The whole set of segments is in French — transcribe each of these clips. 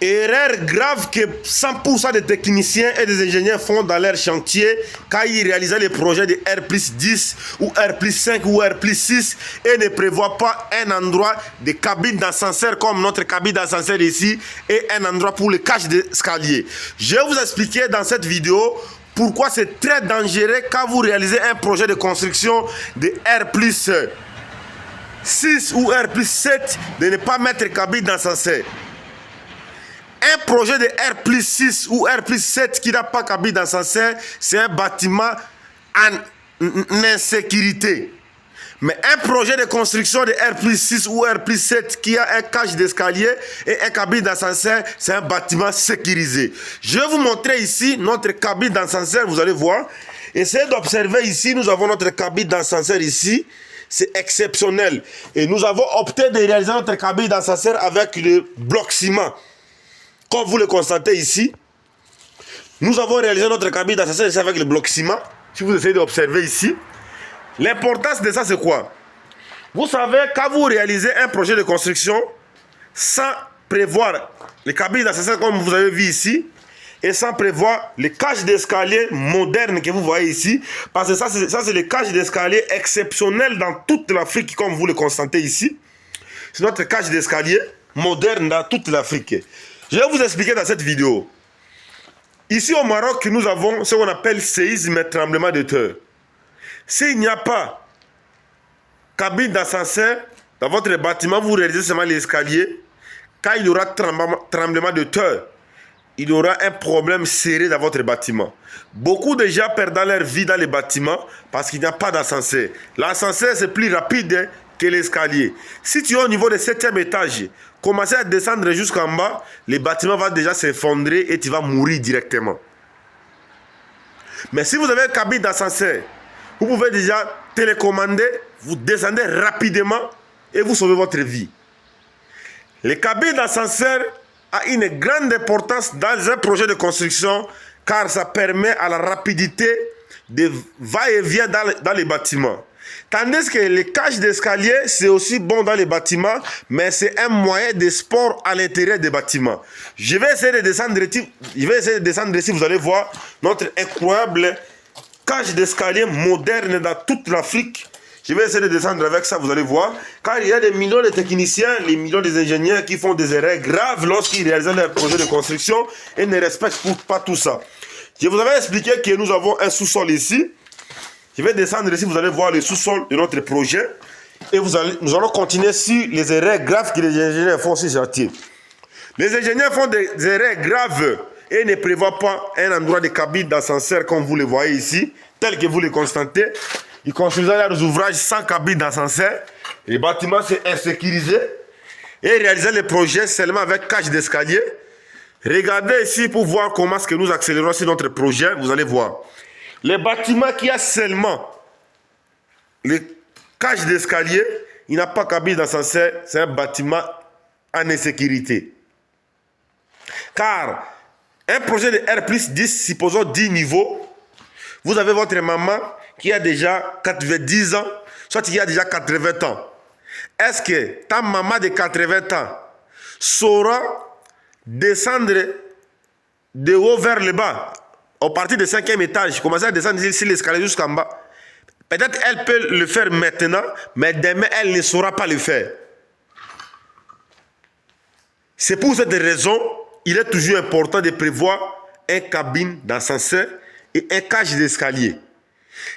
Erreur grave que 100% des techniciens et des ingénieurs font dans leur chantier quand ils réalisent les projets de R+10 ou R+5 ou R+6 et ne prévoient pas un endroit de cabine d'ascenseur comme notre cabine d'ascenseur ici et un endroit pour le cage d'escalier. Je vais vous expliquer dans cette vidéo pourquoi c'est très dangereux quand vous réalisez un projet de construction de R+6 ou R+7 de ne pas mettre cabine d'ascenseur. Un projet de R+6 ou R+7 qui n'a pas cabine d'ascenseur, c'est un bâtiment en insécurité. Mais un projet de construction de R+6 ou R+7 qui a un cage d'escalier et un cabine d'ascenseur, c'est un bâtiment sécurisé. Je vais vous montrer ici notre cabine d'ascenseur, vous allez voir. Essayez d'observer ici, nous avons notre cabine d'ascenseur ici. C'est exceptionnel. Et nous avons opté de réaliser notre cabine d'ascenseur avec le bloc ciment. Comme vous le constatez ici, nous avons réalisé notre cabine d'ascenseur avec le bloc ciment. Si vous essayez d'observer ici, l'importance de ça, c'est quoi? Vous savez, quand vous réalisez un projet de construction sans prévoir les cabines d'ascenseur comme vous avez vu ici, et sans prévoir les cages d'escalier modernes que vous voyez ici, parce que ça c'est les cages d'escalier exceptionnels dans toute l'Afrique, comme vous le constatez ici. C'est notre cage d'escalier moderne dans toute l'Afrique. Je vais vous expliquer dans cette vidéo. Ici au Maroc, nous avons ce qu'on appelle séisme et tremblement de terre. S'il n'y a pas cabine d'ascenseur dans votre bâtiment, vous réalisez seulement l'escalier. Quand il y aura tremblement de terre, il y aura un problème serré dans votre bâtiment. Beaucoup de gens perdent leur vie dans les bâtiments parce qu'il n'y a pas d'ascenseur. L'ascenseur, c'est plus rapide que l'escalier. Si tu es au niveau du 7e étage, commencez à descendre jusqu'en bas, le bâtiment va déjà s'effondrer et tu vas mourir directement. Mais si vous avez un cabine d'ascenseur, vous pouvez déjà télécommander, vous descendez rapidement et vous sauvez votre vie. Les cabines d'ascenseur a une grande importance dans un projet de construction car ça permet à la rapidité de va-et-vient dans les bâtiments. Tandis que les cages d'escalier, c'est aussi bon dans les bâtiments, mais c'est un moyen de sport à l'intérieur des bâtiments. Je vais essayer de descendre ici, vous allez voir notre incroyable cage d'escalier moderne dans toute l'Afrique. Je vais essayer de descendre avec ça, vous allez voir. Car il y a des millions de techniciens, des millions d'ingénieurs qui font des erreurs graves lorsqu'ils réalisent leur projet de construction et ne respectent pas tout ça. Je vous avais expliqué que nous avons un sous-sol ici. Je vais descendre ici, vous allez voir le sous-sol de notre projet. Et nous allons continuer sur les erreurs graves que les ingénieurs font sur ce chantier. Les ingénieurs font des erreurs graves et ne prévoient pas un endroit de cabine d'ascenseur comme vous le voyez ici, tel que vous le constatez. Ils construisent leurs ouvrages sans cabine d'ascenseur. Les bâtiments sont insécurisés. Et réaliser les projets seulement avec cage d'escalier. Regardez ici pour voir comment est-ce que nous accélérons sur notre projet. Vous allez voir. Les bâtiments qui a seulement les cages d'escalier, il n'a pas cabine d'ascenseur. C'est un bâtiment en insécurité. Car un projet de R+10, supposons 10 niveaux, vous avez votre maman qui a déjà 90 ans, soit qui a déjà 80 ans. Est-ce que ta maman de 80 ans saura descendre de haut vers le bas, au partir du 5e étage, commencer à descendre ici l'escalier jusqu'en bas? Peut-être elle peut le faire maintenant, mais demain elle ne saura pas le faire. C'est pour cette raison, il est toujours important de prévoir une cabine d'ascenseur et un cage d'escalier.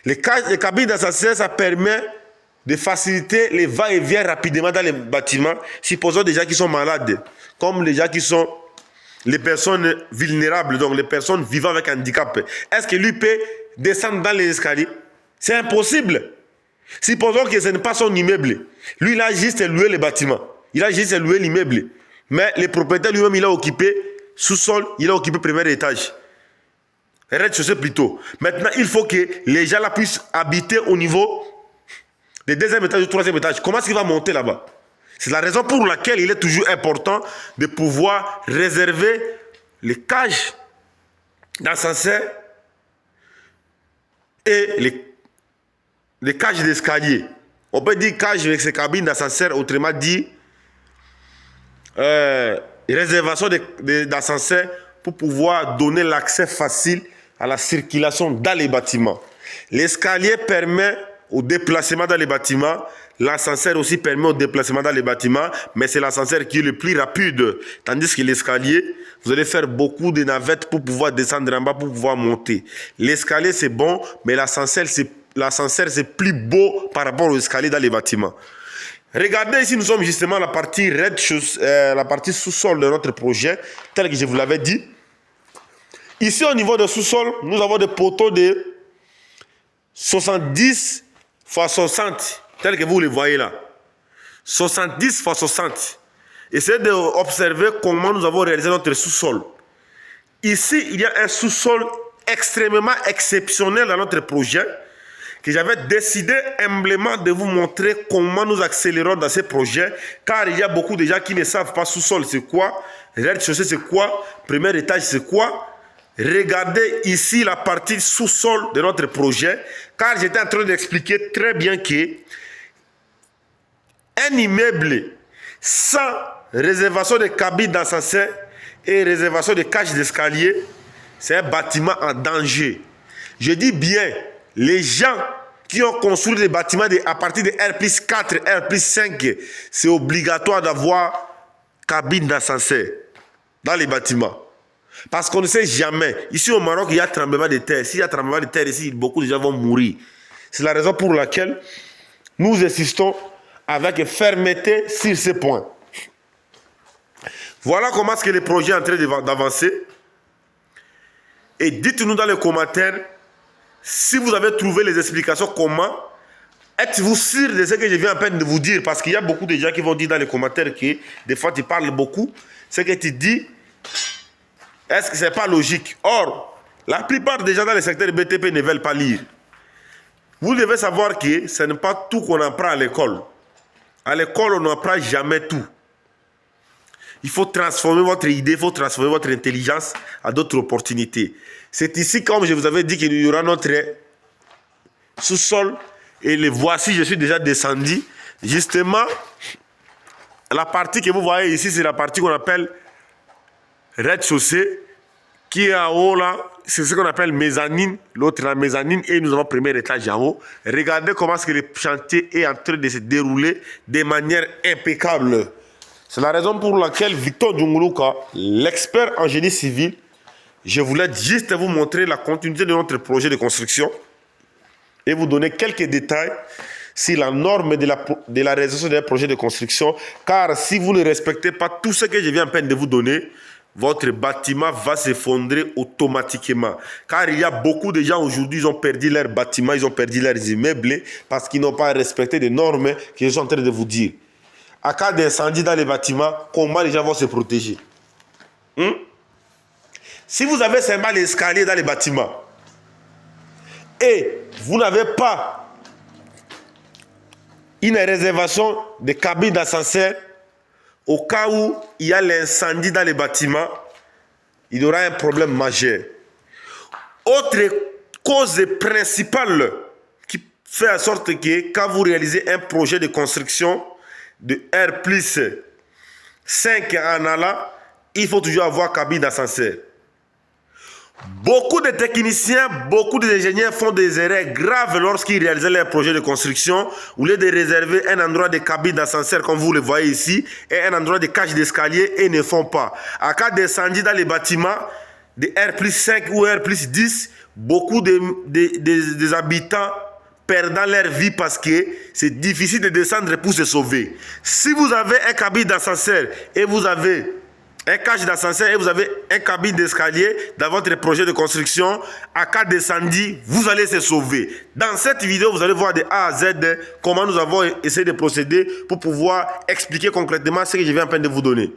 Les cabines d'ascenseur, ça permet de faciliter les va-et-vient rapidement dans les bâtiments. Supposons des gens qui sont malades, comme les gens qui sont les personnes vulnérables, donc les personnes vivant avec handicap. Est-ce que lui peut descendre dans les escaliers? C'est impossible. Supposons que ce n'est pas son immeuble. Lui, il a juste loué le bâtiment. Il a juste loué l'immeuble. Mais le propriétaire lui-même, il a occupé sous-sol, il a occupé premier étage. Rez-de-chaussée plutôt. Maintenant, il faut que les gens là puissent habiter au niveau du 2e étage ou 3e étage. Comment est-ce qu'il va monter là-bas? C'est la raison pour laquelle il est toujours important de pouvoir réserver les cages d'ascenseur et les cages d'escalier. On peut dire cage avec ses cabines d'ascenseur, autrement dit, réservation d'ascenseurs pour pouvoir donner l'accès facile à la circulation dans les bâtiments. L'escalier permet au déplacement dans les bâtiments. L'ascenseur aussi permet au déplacement dans les bâtiments, mais c'est l'ascenseur qui est le plus rapide. Tandis que l'escalier, vous allez faire beaucoup de navettes pour pouvoir descendre en bas, pour pouvoir monter. L'escalier, c'est bon, mais l'ascenseur, c'est plus beau par rapport aux escaliers dans les bâtiments. Regardez ici, nous sommes justement à la partie la partie sous-sol de notre projet, tel que je vous l'avais dit. Ici, au niveau de sous-sol, nous avons des poteaux de 70 x 60, tel que vous les voyez là. 70 x 60. Essayez d'observer comment nous avons réalisé notre sous-sol. Ici, il y a un sous-sol extrêmement exceptionnel dans notre projet, que j'avais décidé humblement de vous montrer comment nous accélérons dans ces projets, car il y a beaucoup de gens qui ne savent pas sous-sol c'est quoi, rez-de-chaussée c'est quoi, premier étage c'est quoi. Regardez ici la partie sous-sol de notre projet, car j'étais en train d'expliquer très bien que un immeuble sans réservation de cabines d'ascenseur et réservation de cages d'escalier, c'est un bâtiment en danger. Je dis bien, les gens qui ont construit des bâtiments à partir de R+4, R+5, c'est obligatoire d'avoir cabine d'ascenseur dans les bâtiments. Parce qu'on ne sait jamais. Ici au Maroc, il y a tremblement de terre. S'il y a tremblement de terre ici, beaucoup de gens vont mourir. C'est la raison pour laquelle nous insistons avec fermeté sur ces points. Voilà comment est-ce que le projet est en train d'avancer. Et dites-nous dans les commentaires si vous avez trouvé les explications comment. Êtes-vous sûr de ce que je viens à peine de vous dire? Parce qu'il y a beaucoup de gens qui vont dire dans les commentaires que des fois tu parles beaucoup. Ce que tu dis, est-ce que ce n'est pas logique? Or, la plupart des gens dans le secteur BTP ne veulent pas lire. Vous devez savoir que ce n'est pas tout qu'on apprend à l'école. À l'école, on n'apprend jamais tout. Il faut transformer votre idée, il faut transformer votre intelligence à d'autres opportunités. C'est ici, comme je vous avais dit, qu'il y aura notre sous-sol. Et le voici, je suis déjà descendu. Justement, la partie que vous voyez ici, c'est la partie qu'on appelle rez-de-chaussée, qui est en haut là, c'est ce qu'on appelle mezzanine. L'autre la mezzanine et nous avons le premier étage en haut. Regardez comment est-ce que le chantier est en train de se dérouler de manière impeccable. C'est la raison pour laquelle Victor Djunguluka, l'expert en génie civil, je voulais juste vous montrer la continuité de notre projet de construction et vous donner quelques détails sur la norme de la réalisation d'un projet de construction. Car si vous ne respectez pas tout ce que je viens à peine de vous donner, votre bâtiment va s'effondrer automatiquement. Car il y a beaucoup de gens aujourd'hui, ils ont perdu leurs bâtiments, ils ont perdu leurs immeubles parce qu'ils n'ont pas respecté les normes que je suis en train de vous dire. À cas d'incendie dans les bâtiments, comment les gens vont se protéger? Si vous avez seulement l'escalier dans les bâtiments et vous n'avez pas une réservation de cabines d'ascenseur, au cas où il y a l'incendie dans les bâtiments, il y aura un problème majeur. Autre cause principale qui fait en sorte que quand vous réalisez un projet de construction de R+5 en allant, il faut toujours avoir cabine d'ascenseur. Beaucoup de techniciens, beaucoup d'ingénieurs font des erreurs graves lorsqu'ils réalisent leur projet de construction. Au lieu de réserver un endroit de cabine d'ascenseur comme vous le voyez ici et un endroit de cage d'escalier, et ne font pas. En cas d'incendie dans les bâtiments de R+5 ou R+10, beaucoup des habitants perdant leur vie parce que c'est difficile de descendre pour se sauver. Si vous avez un cabine d'ascenseur et vous avez un cage d'ascenseur et vous avez un cabine d'escalier dans votre projet de construction, à cas d'incendie, vous allez se sauver. Dans cette vidéo, vous allez voir de A à Z comment nous avons essayé de procéder pour pouvoir expliquer concrètement ce que je viens à peine de vous donner.